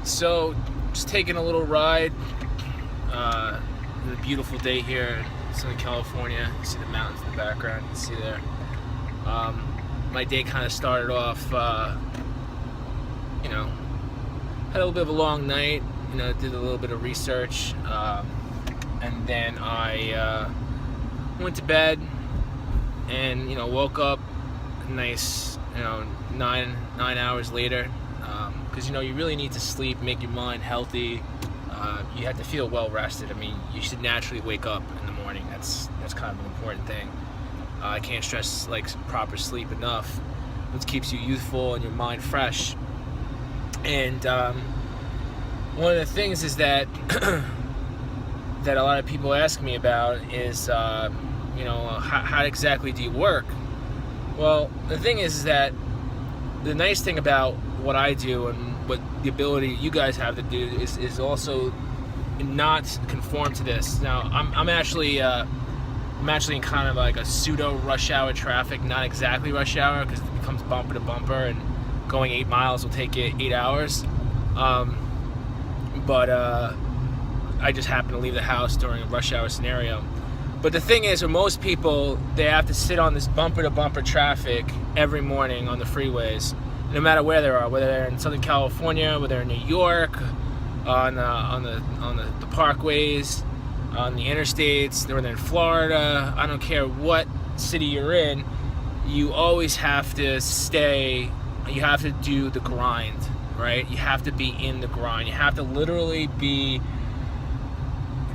So, just taking a little ride. It's a beautiful day here in Southern California. You see the mountains in the background. You can see there. My day kind of started off, had a little bit of a long night. Did a little bit of research, and then I went to bed, and woke up nice, 9 hours later. Because you really need to sleep, make your mind healthy. You have to feel well rested. I mean, you should naturally wake up in the morning. That's kind of an important thing. I can't stress proper sleep enough. It keeps you youthful and your mind fresh. And one of the things is that that a lot of people ask me about is how exactly do you work? Well, the thing is that the nice thing about what I do and what the ability you guys have to do is also not conform to this. Now, I'm actually in kind of like a pseudo rush hour traffic, not exactly rush hour because it becomes bumper to bumper, and going 8 miles will take you 8 hours. But I just happen to leave the house during a rush hour scenario. But the thing is, for most people, they have to sit on this bumper to bumper traffic every morning on the freeways, no matter where they are, whether they're in Southern California, whether they're in New York, on the parkways, on the interstates, or they're in Florida. I don't care what city you're in, you always have to you have to do the grind, right? You have to be in the grind. You have to literally be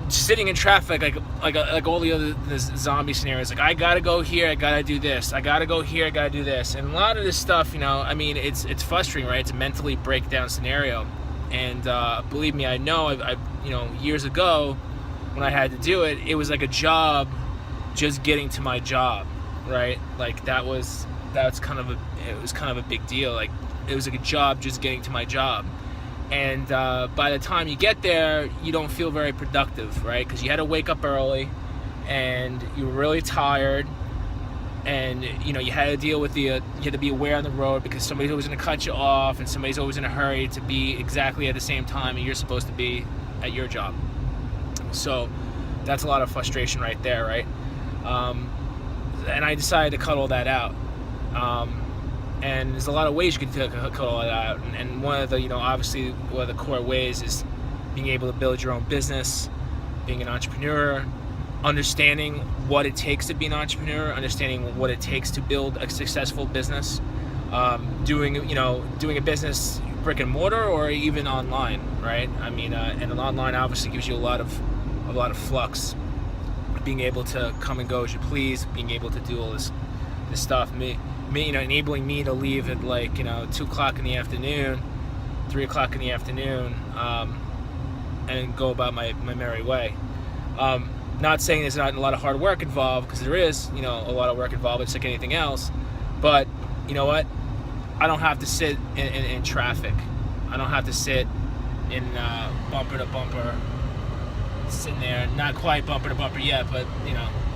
sitting in traffic like all the other zombie scenarios. Like, I gotta go here, I gotta do this. I gotta go here, I gotta do this. And a lot of this stuff, it's frustrating, right? It's a mentally breakdown scenario. And believe me, I know. I've years ago when I had to do it, it was like a job, just getting to my job, right? Like that's kind of a big deal. Like, it was like a job, just getting to my job. And by the time you get there, you don't feel very productive, right? Because you had to wake up early, and you were really tired, and you had to deal with you had to be aware on the road because somebody's always going to cut you off, and somebody's always in a hurry to be exactly at the same time you're supposed to be at your job. So that's a lot of frustration right there, right? And I decided to cut all that out. And there's a lot of ways you can cut all that out. And one of the, obviously, one of the core ways is being able to build your own business, being an entrepreneur, understanding what it takes to be an entrepreneur, understanding what it takes to build a successful business, doing a business brick and mortar or even online, right? I mean, and online obviously gives you a lot of flux, being able to come and go as you please, being able to do all this stuff. Enabling me to leave at 2 o'clock in the afternoon, 3 o'clock in the afternoon, and go about my merry way. Not saying there's not a lot of hard work involved, because there is, a lot of work involved. It's like anything else. But you know what? I don't have to sit in traffic. I don't have to sit in bumper to bumper, sitting there. Not quite bumper to bumper yet, but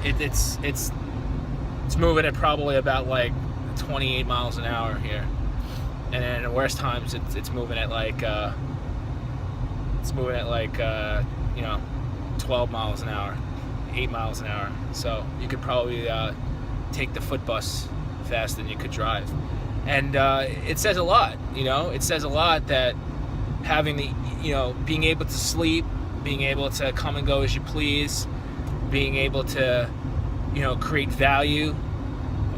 it's moving at probably about 28 miles an hour here, and then at worst times it's moving at 12 miles an hour, 8 miles an hour. So you could probably take the foot bus faster than you could drive. And it says a lot. It says a lot that having being able to sleep, being able to come and go as you please, being able to create value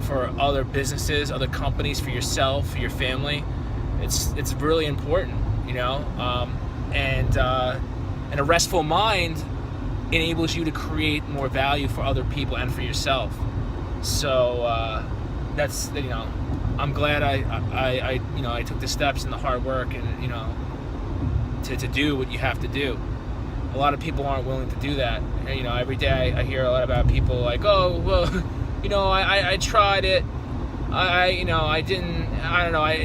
for other businesses, other companies, for yourself, for your family, it's really important, and a restful mind enables you to create more value for other people and for yourself. So that's I'm glad I took the steps and the hard work and to do what you have to do. A lot of people aren't willing to do that. Every day I hear a lot about people like, oh well, I tried it. It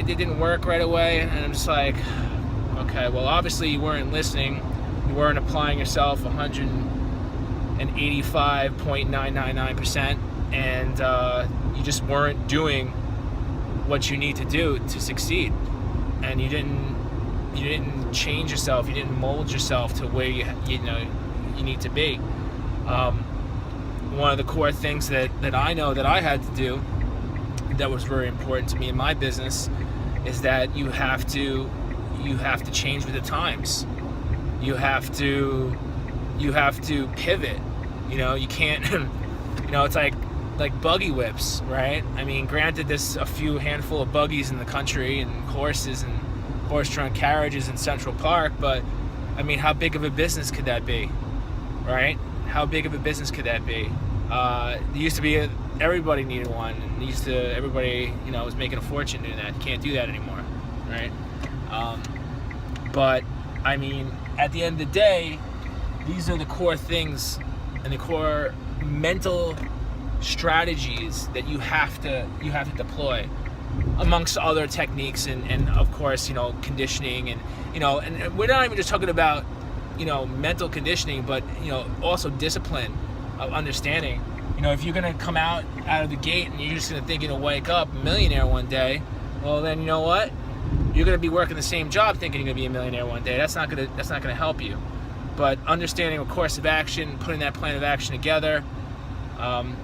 didn't work right away. And I'm just like, okay, well, obviously you weren't listening. You weren't applying yourself 185.999%. And you just weren't doing what you need to do to succeed. And you didn't change yourself, you didn't mold yourself to where you need to be. One of the core things that I know that I had to do that was very important to me in my business is that you have to change with the times. You have to pivot. You can't it's like buggy whips, right? I mean, granted, there's a few handful of buggies in the country and horses and horse-drawn carriages in Central Park, but I mean, how big of a business could that be, right? How big of a business could that be? There used to be everybody needed one, and everybody was making a fortune doing that. You can't do that anymore, right? But I mean, at the end of the day, these are the core things and the core mental strategies that you have to deploy, amongst other techniques and of course conditioning and and we're not even just talking about mental conditioning, but also discipline of understanding. If you're gonna come out of the gate and you're just gonna think wake up a millionaire one day, well then you know what, you're gonna be working the same job thinking you're gonna be a millionaire one day. That's not gonna help you. But understanding a course of action, putting that plan of action together,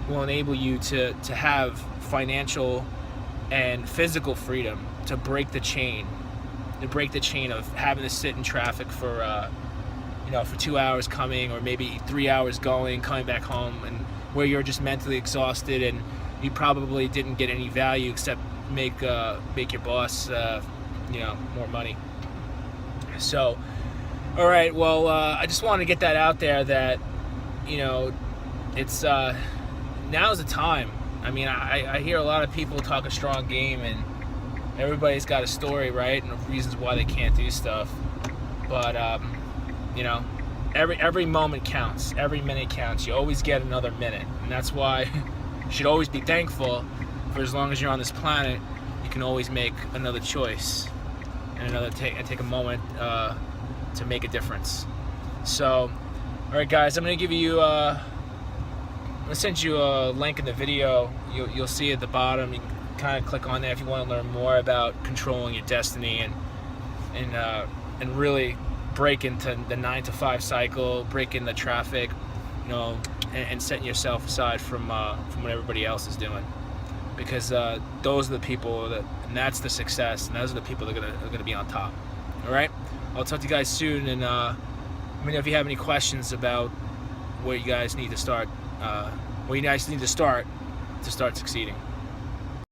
will enable you to have financial and physical freedom to break the chain of having to sit in traffic for 2 hours coming, or maybe 3 hours going, coming back home, and where you're just mentally exhausted and you probably didn't get any value except make your boss more money. So, all right, well, I just wanted to get that out there that it's now's the time. I mean, I hear a lot of people talk a strong game, and everybody's got a story, right, and reasons why they can't do stuff. But every moment counts, every minute counts. You always get another minute, and that's why you should always be thankful for as long as you're on this planet. You can always make another choice and take a moment to make a difference. So, all right, guys, I'm gonna give you. I'm gonna send you a link in the video. You'll see at the bottom. You can kind of click on there if you want to learn more about controlling your destiny and really break into the 9-to-5 cycle, break in the traffic, and setting yourself aside from what everybody else is doing, because those are the people and that's the success, and those are the people that are gonna be on top. All right, I'll talk to you guys soon, and let me know if you have any questions about where you guys need to start. Where you guys need to start succeeding.